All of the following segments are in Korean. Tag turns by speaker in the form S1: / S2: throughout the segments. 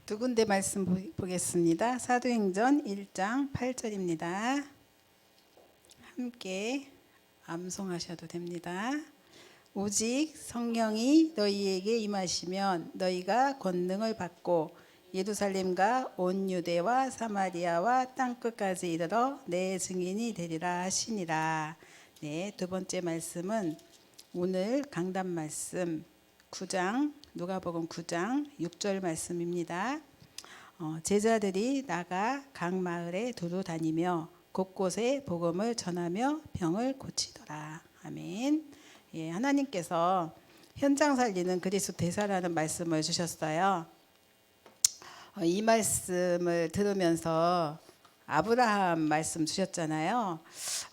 S1: 두 군데 말씀 보겠습니다. 사도행전 1장 8절입니다. 함께 암송하셔도 됩니다. 오직 성령이 너희에게 임하시면 너희가 권능을 받고 예루살렘과 온 유대와 사마리아와 땅끝까지 이르러 내 증인이 되리라 하시니라. 네, 두 번째 말씀은 오늘 강단 말씀 9장 누가복음 9장 6절 말씀입니다. 제자들이 나가 각 마을에 두루 다니며 곳곳에 복음을 전하며 병을 고치더라. 아멘. 예, 하나님께서 현장 살리는 그리스도 대사라는 말씀을 주셨어요. 이 말씀을 들으면서 아브라함 말씀 주셨잖아요.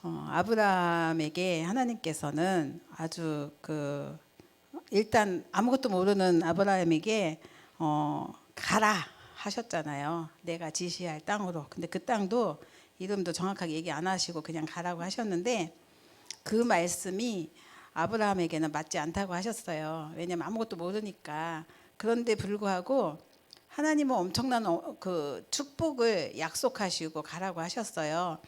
S1: 아브라함에게 하나님께서는 아주 일단 아무것도 모르는 아브라함에게 가라 하셨잖아요. 내가 지시할 땅으로. 근데 그 땅도 이름도 정확하게 얘기 안 하시고 그냥 가라고 하셨는데 그 말씀이 아브라함에게는 맞지 않다고 하셨어요. 왜냐하면 아무것도 모르니까. 그런데 불구하고 하나님은 엄청난 그 축복을 약속하시고 가라고 하셨어요.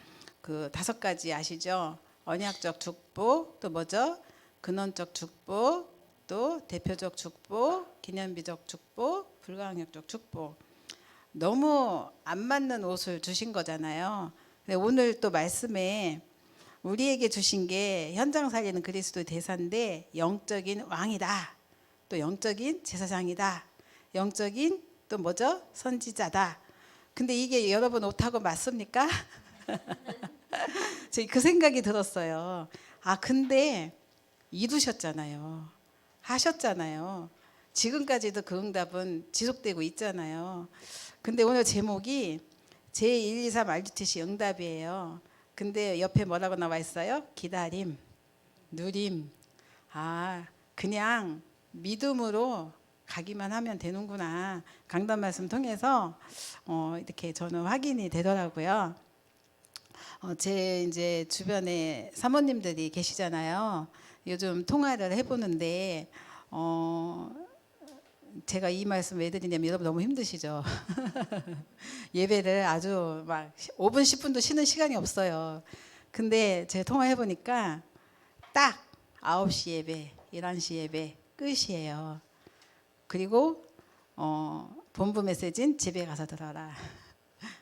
S1: 그 5가지 아시죠? 언약적 축복, 또 뭐죠? 근원적 축복, 또 대표적 축복, 기념비적 축복, 불가항력적 축복. 너무 안 맞는 옷을 주신 거잖아요. 오늘 또 말씀에 우리에게 주신 게 현장 살리는 그리스도 대사인데 영적인 왕이다. 또 영적인 제사장이다. 영적인 또 뭐죠? 선지자다. 근데 이게 여러분 옷하고 맞습니까? 저 그 생각이 들었어요. 근데 이루셨잖아요. 하셨잖아요. 지금까지도 그 응답은 지속되고 있잖아요. 근데 오늘 제목이 제123 RUTC 응답이에요. 근데 옆에 뭐라고 나와 있어요? 기다림, 누림. 그냥 믿음으로 가기만 하면 되는구나. 강단 말씀 통해서 이렇게 저는 확인이 되더라고요. 제 이제 주변에 사모님들이 계시잖아요. 요즘 통화를 해보는데 제가 이 말씀 왜 드리냐면 여러분 너무 힘드시죠? 예배를 아주 막 5분 10분도 쉬는 시간이 없어요. 근데 제가 통화해보니까 딱 9시 예배, 11시 예배 끝이에요. 그리고 본부 메시지는 집에 가서 들어라.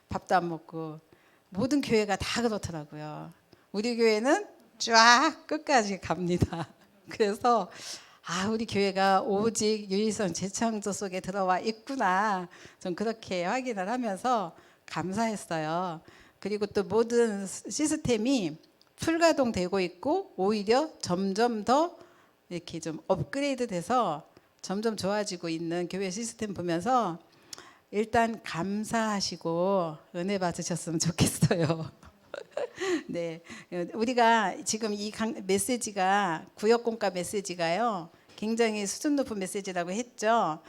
S1: 밥도 안 먹고 모든 교회가 다 그렇더라고요. 우리 교회는 쫙 끝까지 갑니다. 그래서 우리 교회가 오직 유일성 재창조 속에 들어와 있구나. 좀 그렇게 확인을 하면서 감사했어요. 그리고 또 모든 시스템이 풀가동되고 있고 오히려 점점 더 이렇게 좀 업그레이드 돼서 점점 좋아지고 있는 교회 시스템 보면서 일단 감사하시고 은혜 받으셨으면 좋겠어요. 네, 우리가 지금 이 메시지가 구역공과 메시지가요, 굉장히 수준 높은 메시지라고 했죠.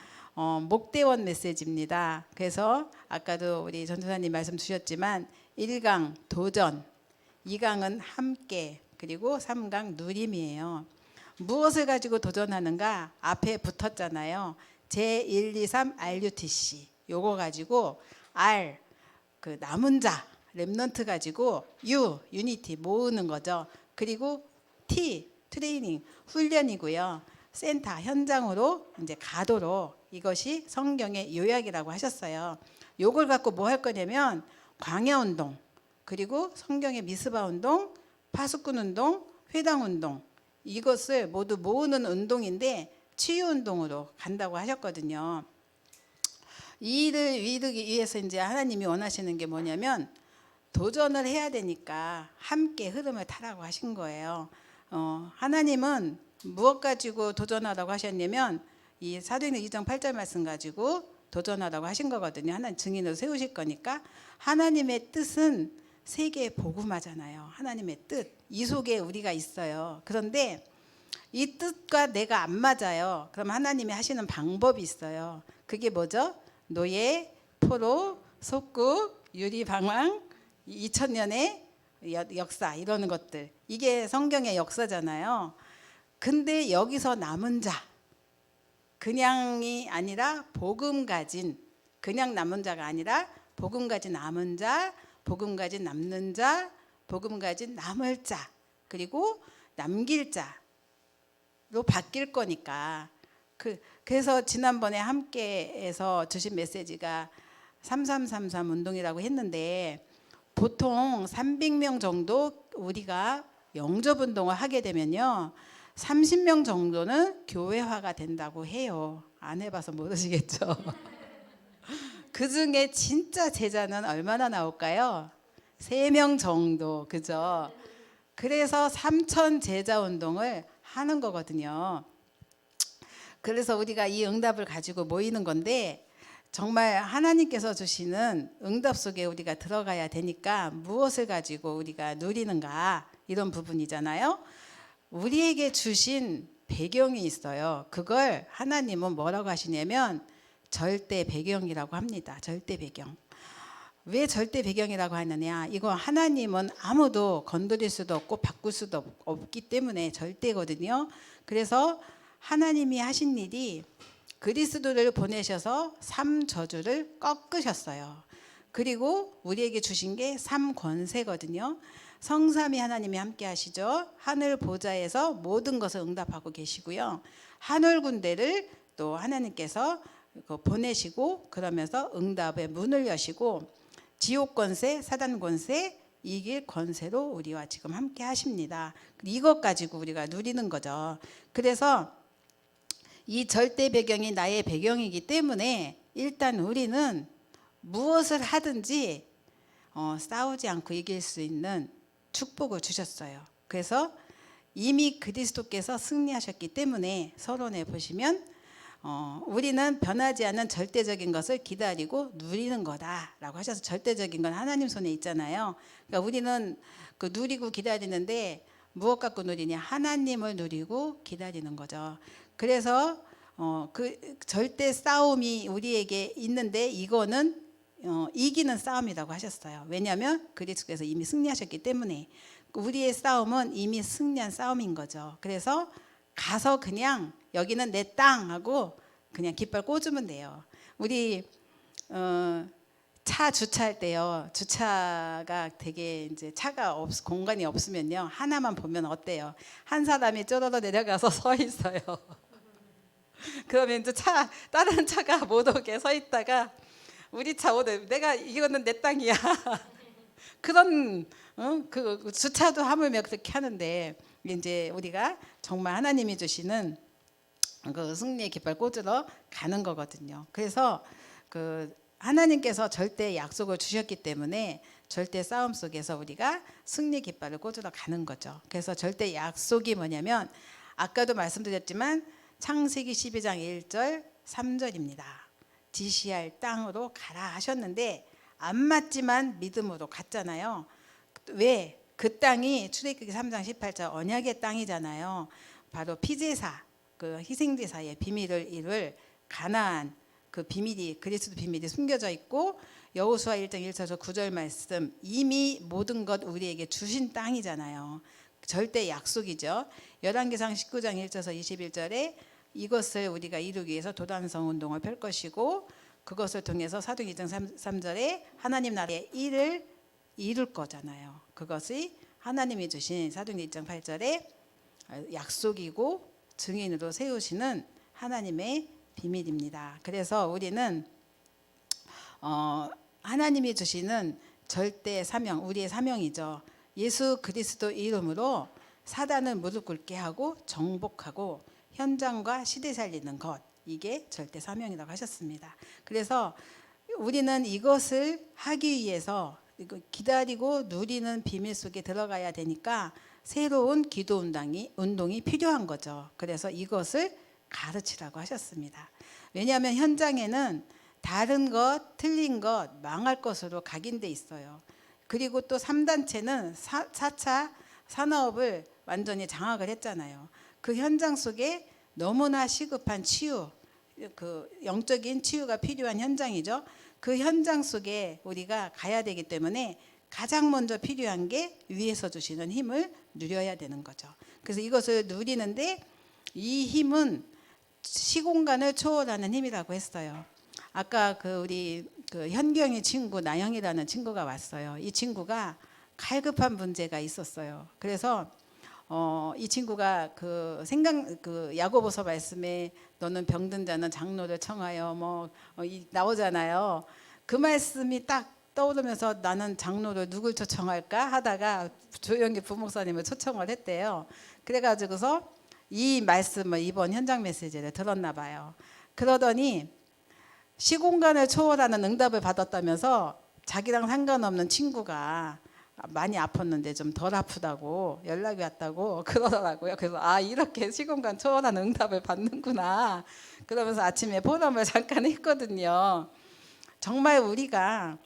S1: 목대원 메시지입니다. 그래서 아까도 우리 전도사님 말씀 주셨지만 1강 도전, 2강은 함께, 그리고 3강 누림이에요. 무엇을 가지고 도전하는가 앞에 붙었잖아요. 제123 RUTC 요거 가지고 R 그 남은 자 렘넌트 가지고 유니티 모으는 거죠. 그리고 T 트레이닝 훈련이고요. 센터 현장으로 이제 가도록 이것이 성경의 요약이라고 하셨어요. 요걸 갖고 뭐 할 거냐면 광야 운동, 그리고 성경의 미스바 운동, 파수꾼 운동, 회당 운동, 이것을 모두 모으는 운동인데 치유 운동으로 간다고 하셨거든요. 이 일을 이루기 위해서 이제 하나님이 원하시는 게 뭐냐면 도전을 해야 되니까 함께 흐름을 타라고 하신 거예요. 하나님은 무엇 가지고 도전하라고 하셨냐면 이 사도행전 2장 8절 말씀 가지고 도전하라고 하신 거거든요. 하나님 증인으로 세우실 거니까. 하나님의 뜻은 세계에 복음하잖아요. 하나님의 뜻. 이 속에 우리가 있어요. 그런데 이 뜻과 내가 안 맞아요. 그럼 하나님이 하시는 방법이 있어요. 그게 뭐죠? 노예, 포로, 속국, 유리방황, 2000년의 역사 이러는 것들. 이게 성경의 역사잖아요. 근데 여기서 남은 자, 그냥이 아니라 복음 가진 그냥 남은 자가 아니라 복음 가진 남은 자, 복음 가진 남는 자, 복음 가진 남을 자, 그리고 남길 자로 바뀔 거니까. 그래서 지난번에 함께해서 주신 메시지가 3333 운동이라고 했는데, 보통 300명 정도 우리가 영접 운동을 하게 되면요, 30명 정도는 교회화가 된다고 해요. 안 해봐서 모르시겠죠. 그 중에 진짜 제자는 얼마나 나올까요? 3명 정도, 그죠? 그래서 3천 제자 운동을 하는 거거든요. 그래서 우리가 이 응답을 가지고 모이는 건데, 정말 하나님께서 주시는 응답 속에 우리가 들어가야 되니까 무엇을 가지고 우리가 누리는가, 이런 부분이잖아요. 우리에게 주신 배경이 있어요. 그걸 하나님은 뭐라고 하시냐면 절대 배경이라고 합니다. 절대 배경. 왜 절대 배경이라고 하느냐, 이거 하나님은 아무도 건드릴 수도 없고 바꿀 수도 없기 때문에 절대거든요. 그래서 하나님이 하신 일이 그리스도를 보내셔서 3저주를 꺾으셨어요. 그리고 우리에게 주신 게 3권세거든요. 성삼위 하나님이 함께 하시죠. 하늘 보좌에서 모든 것을 응답하고 계시고요. 하늘 군대를 또 하나님께서 보내시고, 그러면서 응답의 문을 여시고, 지옥 권세, 사단 권세, 이길 권세로 우리와 지금 함께 하십니다. 이것 가지고 우리가 누리는 거죠. 그래서 이 절대 배경이 나의 배경이기 때문에 일단 우리는 무엇을 하든지 싸우지 않고 이길 수 있는 축복을 주셨어요. 그래서 이미 그리스도께서 승리하셨기 때문에 서론에 보시면 우리는 변하지 않는 절대적인 것을 기다리고 누리는 거다라고 하셔서, 절대적인 건 하나님 손에 있잖아요. 그러니까 우리는 그 누리고 기다리는데 무엇 갖고 누리냐, 하나님을 누리고 기다리는 거죠. 그래서 그 절대 싸움이 우리에게 있는데, 이거는 이기는 싸움이라고 하셨어요. 왜냐하면 그리스도께서 이미 승리하셨기 때문에. 우리의 싸움은 이미 승리한 싸움인 거죠. 그래서 가서 그냥 여기는 내 땅 하고 그냥 깃발 꽂으면 돼요. 우리 차 주차할 때요, 주차가 되게 이제 차가 공간이 없으면요, 하나만 보면 어때요? 한 사람이 쪼르르 내려가서 서 있어요. 그러면 이제 다른 차가 못 오게 서 있다가 우리 차 오늘 내가 이거는 내 땅이야. 그런 그 주차도 하물며 그렇게 하는데, 이제 우리가 정말 하나님이 주시는 그 승리의 깃발 꽂으러 가는 거거든요. 그래서 그 하나님께서 절대 약속을 주셨기 때문에 절대 싸움 속에서 우리가 승리 깃발을 꽂으러 가는 거죠. 그래서 절대 약속이 뭐냐면, 아까도 말씀드렸지만 창세기 12장 1절 3절입니다. 지시할 땅으로 가라 하셨는데 안 맞지만 믿음으로 갔잖아요. 왜? 그 땅이 출애굽기 3장 18절 언약의 땅이잖아요. 바로 피제사, 그 희생제사의 비밀을 이룰 가나안, 그 비밀이, 그리스도 비밀이 숨겨져 있고, 여호수아 1장 1절 9절 말씀, 이미 모든 것 우리에게 주신 땅이잖아요. 절대 약속이죠. 열왕기상 19장 1절에서 21절에 이것을 우리가 이루기 위해서 도단성 운동을 펼 것이고, 그것을 통해서 사도행전 2장 3절에 하나님 나라의 일을 이룰 거잖아요. 그것이 하나님이 주신 사도행전 2장 8절에 약속이고 증인으로 세우시는 하나님의 비밀입니다. 그래서 우리는 하나님이 주시는 절대 사명, 우리의 사명이죠. 예수 그리스도 이름으로 사단을 무릎 꿇게 하고 정복하고 현장과 시대 살리는 것, 이게 절대 사명이라고 하셨습니다. 그래서 우리는 이것을 하기 위해서 기다리고 누리는 비밀 속에 들어가야 되니까 새로운 기도 운동이 필요한 거죠. 그래서 이것을 가르치라고 하셨습니다. 왜냐하면 현장에는 다른 것, 틀린 것, 망할 것으로 각인돼 있어요. 그리고 또 3단체는 4차 산업을 완전히 장악을 했잖아요. 그 현장 속에 너무나 시급한 치유, 그 영적인 치유가 필요한 현장이죠. 그 현장 속에 우리가 가야 되기 때문에 가장 먼저 필요한 게 위에서 주시는 힘을 누려야 되는 거죠. 그래서 이것을 누리는데 이 힘은 시공간을 초월하는 힘이라고 했어요. 아까 그 우리 그 현경이 친구 나영이라는 친구가 왔어요. 이 친구가 갈급한 문제가 있었어요. 그래서 이 친구가 그 야고보서 말씀에 너는 병든 자는 장로를 청하여 나오잖아요. 그 말씀이 딱 떠오르면서 나는 장로를 누굴 초청할까 하다가 조영기 부목사님을 초청을 했대요. 그래가지고서 이 말씀을 이번 현장 메시지를 들었나 봐요. 그러더니 시공간을 초월하는 응답을 받았다면서 자기랑 상관없는 친구가 많이 아팠는데 좀 덜 아프다고 연락이 왔다고 그러더라고요. 그래서 이렇게 시공간 초월하는 응답을 받는구나. 그러면서 아침에 포럼을 잠깐 했거든요. 정말 우리가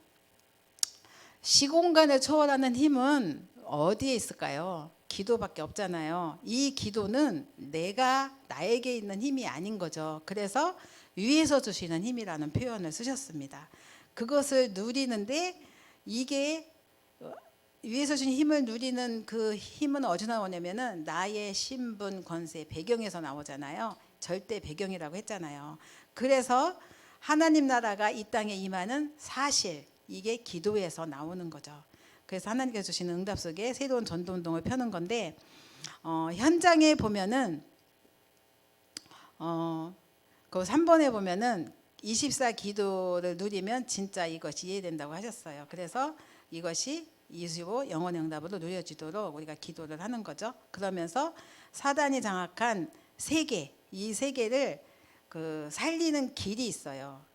S1: 시공간을 초월하는 힘은 어디에 있을까요? 기도밖에 없잖아요. 이 기도는 나에게 있는 힘이 아닌 거죠. 그래서 위에서 주시는 힘이라는 표현을 쓰셨습니다. 그것을 누리는데 이게 위에서 주신 힘을 누리는 그 힘은 어디서 나오냐면은 나의 신분, 권세, 배경에서 나오잖아요. 절대 배경이라고 했잖아요. 그래서 하나님 나라가 이 땅에 임하는 사실, 이게 기도에서 나오는 거죠. 그래서 하나님께서 주시는 응답 속에 새로운 전도운동을 펴는 건데 현장에 보면은 그 3번에 보면은 24 기도를 누리면 진짜 이것이 이해된다고 하셨어요. 그래서 이것이 25 영혼의 응답으로 누려지도록 우리가 기도를 하는 거죠. 그러면서 사단이 장악한 세계, 이 세계를 살리는 길이 있어요.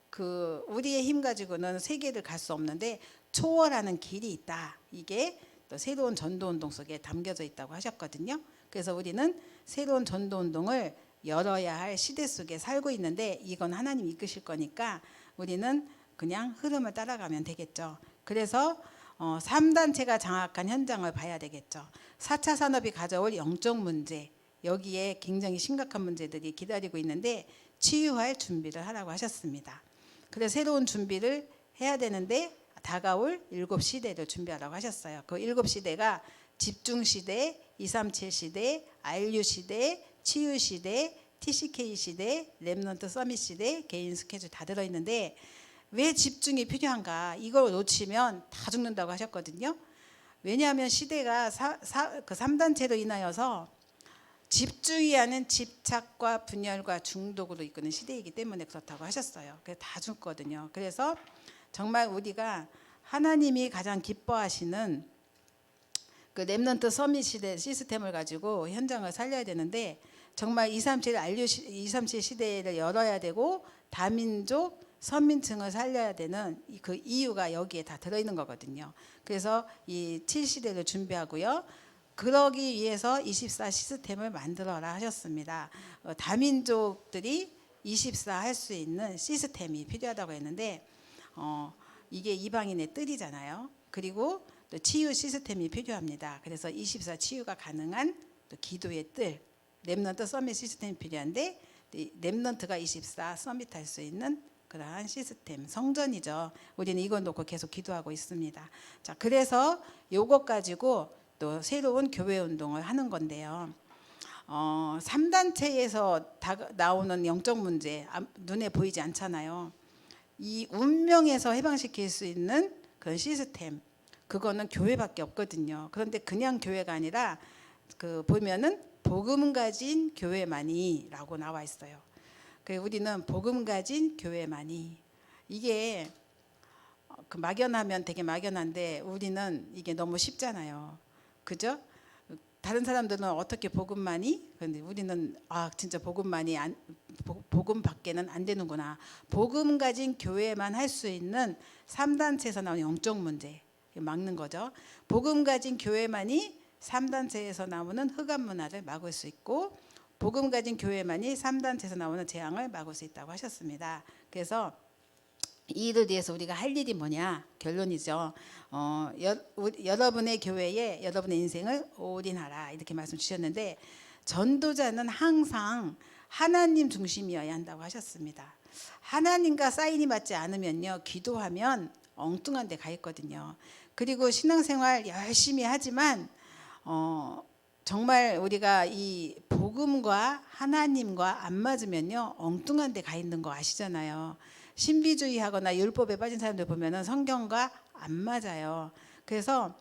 S1: 우리의 힘 가지고는 세계를 갈 수 없는데 초월하는 길이 있다. 이게 또 새로운 전도운동 속에 담겨져 있다고 하셨거든요. 그래서 우리는 새로운 전도운동을 열어야 할 시대 속에 살고 있는데 이건 하나님 이끄실 거니까 우리는 그냥 흐름을 따라가면 되겠죠. 그래서 3단체가 장악한 현장을 봐야 되겠죠. 4차 산업이 가져올 영적 문제, 여기에 굉장히 심각한 문제들이 기다리고 있는데 치유할 준비를 하라고 하셨습니다. 그래서 새로운 준비를 해야 되는데 다가올 7시대를 준비하라고 하셨어요. 그 7시대가 집중시대, 237 시대, RU 시대, 치유 시대, TCK 시대, 렘넌트 서밋 시대, 개인 스케줄 다 들어있는데 왜 집중이 필요한가? 이걸 놓치면 다 죽는다고 하셨거든요. 왜냐하면 시대가 그 3단체로 인하여서 집중이 아닌 집착과 분열과 중독으로 이끄는 시대이기 때문에 그렇다고 하셨어요. 그래서 다 죽거든요. 그래서 정말 우리가 하나님이 가장 기뻐하시는 그 렘넌트 서밋 시대 시스템을 가지고 현장을 살려야 되는데 정말 237 시대를 열어야 되고 다민족 선민층을 살려야 되는 그 이유가 여기에 다 들어있는 거거든요. 그래서 이 7시대를 준비하고요. 그러기 위해서 24 시스템을 만들어라 하셨습니다. 다민족들이 24 할 수 있는 시스템이 필요하다고 했는데 이게 이방인의 뜰이잖아요. 그리고 또 치유 시스템이 필요합니다. 그래서 24 치유가 가능한 또 기도의 뜰, 렘넌트 서밋 시스템이 필요한데 렘넌트가 24 서밋 할 수 있는 그러한 시스템, 성전이죠. 우리는 이걸 놓고 계속 기도하고 있습니다. 자, 그래서 요것 가지고 또 새로운 교회 운동을 하는 건데요. 3단체에서 나오는 영적 문제 눈에 보이지 않잖아요. 이 운명에서 해방시킬 수 있는 그런 시스템, 그거는 교회밖에 없거든요. 그런데 그냥 교회가 아니라 보면은 복음 가진 교회만이라고 나와 있어요. 우리는 복음 가진 교회만이, 이게 막연하면 되게 막연한데 우리는 이게 너무 쉽잖아요. 그죠? 다른 사람들은 어떻게 복음만이? 그런데 우리는 진짜 복음만이 복음 밖에는 안 되는구나. 복음 가진 교회만 할 수 있는 3단체에서 나오는 영적 문제 막는 거죠. 복음 가진 교회만이 3단체에서 나오는 흑암 문화를 막을 수 있고 복음 가진 교회만이 3단체에서 나오는 재앙을 막을 수 있다고 하셨습니다. 그래서 이 일을 위해서 우리가 할 일이 뭐냐? 결론이죠. 여러분의 교회에 여러분의 인생을 올인하라 이렇게 말씀 주셨는데 전도자는 항상 하나님 중심이어야 한다고 하셨습니다. 하나님과 사인이 맞지 않으면요, 기도하면 엉뚱한 데 가 있거든요. 그리고 신앙생활 열심히 하지만 정말 우리가 이 복음과 하나님과 안 맞으면요 엉뚱한 데 가 있는 거 아시잖아요. 신비주의하거나 율법에 빠진 사람들 보면은 성경과 안 맞아요. 그래서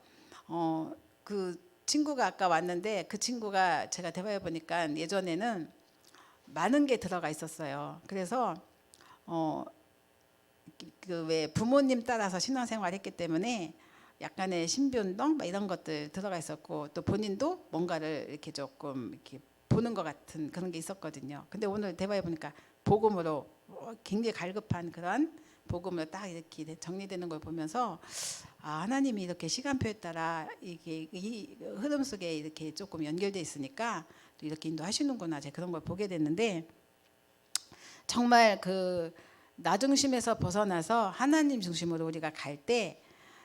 S1: 그 친구가 아까 왔는데 그 친구가 제가 대화해 보니까 예전에는 많은 게 들어가 있었어요. 그래서 그 왜 부모님 따라서 신앙생활 했기 때문에 약간의 신비운동 막 이런 것들 들어가 있었고 또 본인도 뭔가를 이렇게 조금 이렇게 보는 것 같은 그런 게 있었거든요. 근데 오늘 대화해 보니까 복음으로 굉장히 갈급한 그런 복음으로 딱 이렇게 정리되는 걸 보면서 하나님이 이렇게 시간표에 따라 이게 이 흐름 속에 이렇게 조금 연결돼 있으니까 또 이렇게 인도하시는구나. 제가 그런 걸 보게 됐는데 정말 그 나 중심에서 벗어나서 하나님 중심으로 우리가 갈 때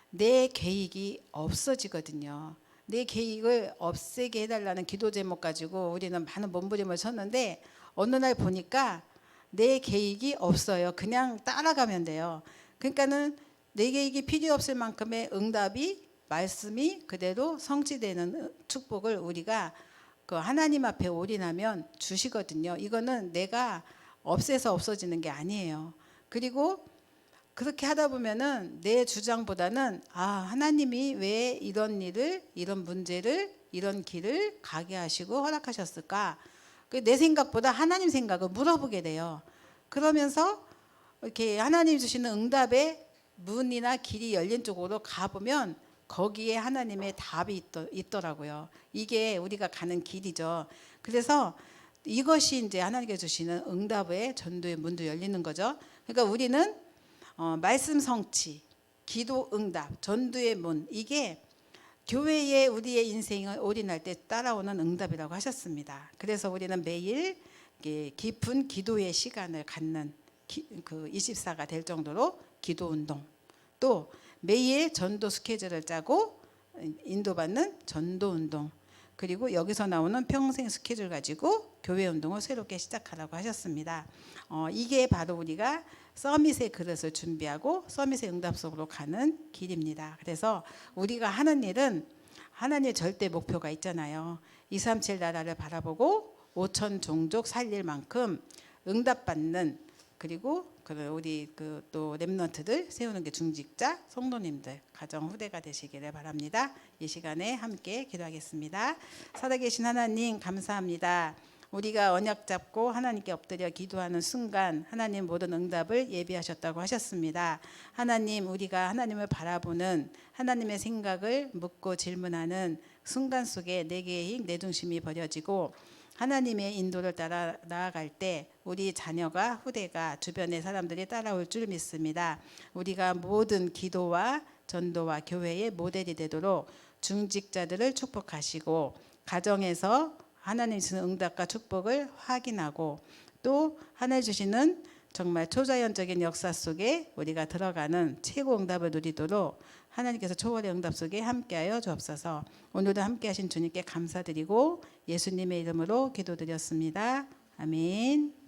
S1: 내 계획이 없어지거든요. 내 계획을 없애게 해달라는 기도 제목 가지고 우리는 많은 몸부림을 쳤는데 어느 날 보니까 내 계획이 없어요. 그냥 따라가면 돼요. 그러니까는 내 계획이 필요 없을 만큼의 응답이 말씀이 그대로 성취되는 축복을 우리가 그 하나님 앞에 올인하면 주시거든요. 이거는 내가 없애서 없어지는 게 아니에요. 그리고 그렇게 하다 보면은 내 주장보다는 하나님이 왜 이런 일을 이런 문제를 이런 길을 가게 하시고 허락하셨을까? 내 생각보다 하나님 생각을 물어보게 돼요. 그러면서 이렇게 하나님 주시는 응답의 문이나 길이 열린 쪽으로 가보면 거기에 하나님의 답이 있더라고요. 이게 우리가 가는 길이죠. 그래서 이것이 이제 하나님께서 주시는 응답의 전도의 문도 열리는 거죠. 그러니까 우리는 말씀 성취, 기도 응답, 전도의 문 이게 교회에 우리의 인생을 올인할 때 따라오는 응답이라고 하셨습니다. 그래서 우리는 매일 깊은 기도의 시간을 갖는 그 24가 될 정도로 기도 운동, 또 매일 전도 스케줄을 짜고 인도받는 전도 운동, 그리고 여기서 나오는 평생 스케줄 가지고 교회 운동을 새롭게 시작하라고 하셨습니다. 이게 바로 우리가 서밋의 그릇을 준비하고 서밋의 응답 속으로 가는 길입니다. 그래서 우리가 하는 일은 하나님의 절대 목표가 있잖아요. 237 나라를 바라보고 5천 종족 살릴 만큼 응답받는, 그리고 우리 또 렘넌트들 세우는 게 중직자 성도님들 가정 후대가 되시기를 바랍니다. 이 시간에 함께 기도하겠습니다. 살아계신 하나님 감사합니다. 우리가 언약 잡고 하나님께 엎드려 기도하는 순간 하나님 모든 응답을 예비하셨다고 하셨습니다. 하나님, 우리가 하나님을 바라보는 하나님의 생각을 묻고 질문하는 순간 속에 내 계획, 내 중심이 버려지고 하나님의 인도를 따라 나아갈 때 우리 자녀가, 후대가, 주변의 사람들이 따라올 줄 믿습니다. 우리가 모든 기도와 전도와 교회의 모델이 되도록 중직자들을 축복하시고 가정에서 하나님 주시는 응답과 축복을 확인하고 또 하나님 주시는 정말 초자연적인 역사 속에 우리가 들어가는 최고 응답을 누리도록 하나님께서 초월의 응답 속에 함께하여 주옵소서. 오늘도 함께하신 주님께 감사드리고 예수님의 이름으로 기도드렸습니다. 아멘.